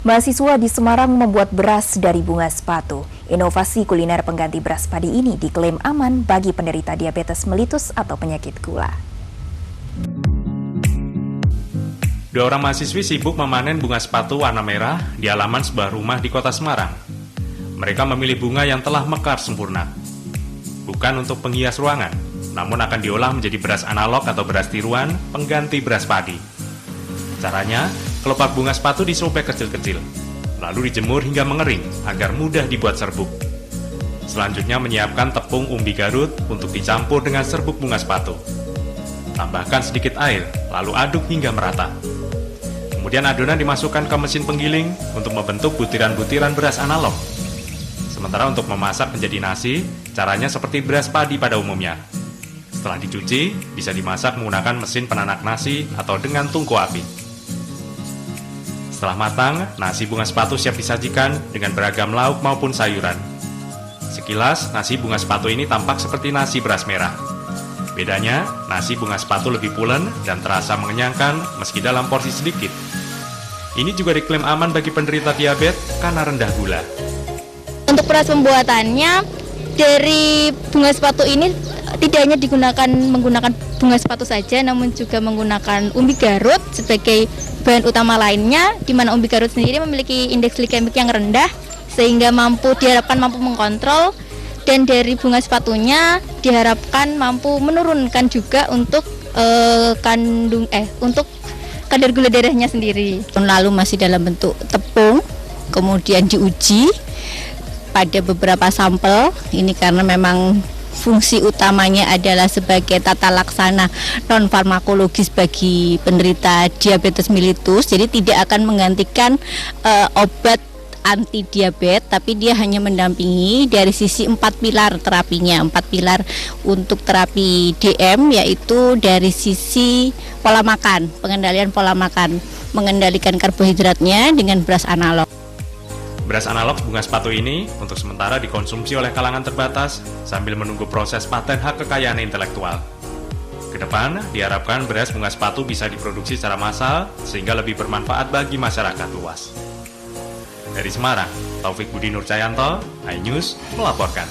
Mahasiswa di Semarang membuat beras dari bunga sepatu. Inovasi kuliner pengganti beras padi ini diklaim aman bagi penderita diabetes melitus atau penyakit gula. Dua orang mahasiswi sibuk memanen bunga sepatu warna merah di halaman sebuah rumah di kota Semarang. Mereka memilih bunga yang telah mekar sempurna. Bukan untuk penghias ruangan, namun akan diolah menjadi beras analog atau beras tiruan pengganti beras padi. Caranya, kelopak bunga sepatu disobek kecil-kecil, lalu dijemur hingga mengering agar mudah dibuat serbuk. Selanjutnya menyiapkan tepung umbi Garut untuk dicampur dengan serbuk bunga sepatu. Tambahkan sedikit air, lalu aduk hingga merata. Kemudian adonan dimasukkan ke mesin penggiling untuk membentuk butiran-butiran beras analog. Sementara untuk memasak menjadi nasi, caranya seperti beras padi pada umumnya. Setelah dicuci, bisa dimasak menggunakan mesin penanak nasi atau dengan tungku api. Setelah matang, nasi bunga sepatu siap disajikan dengan beragam lauk maupun sayuran. Sekilas, nasi bunga sepatu ini tampak seperti nasi beras merah. Bedanya, nasi bunga sepatu lebih pulen dan terasa mengenyangkan meski dalam porsi sedikit. Ini juga diklaim aman bagi penderita diabetes karena rendah gula. Untuk proses pembuatannya, dari bunga sepatu ini tidak hanya menggunakan bunga sepatu saja, namun juga menggunakan umbi Garut sebagai bahan utama lainnya, di mana umbi Garut sendiri memiliki indeks glikemik yang rendah sehingga diharapkan mampu mengkontrol, dan dari bunga sepatunya diharapkan mampu menurunkan juga untuk untuk kadar gula darahnya sendiri. Lalu masih dalam bentuk tepung, kemudian diuji pada beberapa sampel. Ini karena memang fungsi utamanya adalah sebagai tata laksana non-farmakologis bagi penderita diabetes mellitus. Jadi tidak akan menggantikan obat anti diabetes, tapi dia hanya mendampingi dari sisi 4 pilar terapinya. 4 pilar untuk terapi DM, yaitu dari sisi pola makan, pengendalian pola makan, mengendalikan karbohidratnya dengan beras analog. Beras analog bunga sepatu ini untuk sementara dikonsumsi oleh kalangan terbatas sambil menunggu proses paten hak kekayaan intelektual. Kedepan, diharapkan beras bunga sepatu bisa diproduksi secara massal sehingga lebih bermanfaat bagi masyarakat luas. Dari Semarang, Taufik Budi Nurcayanto, iNews melaporkan.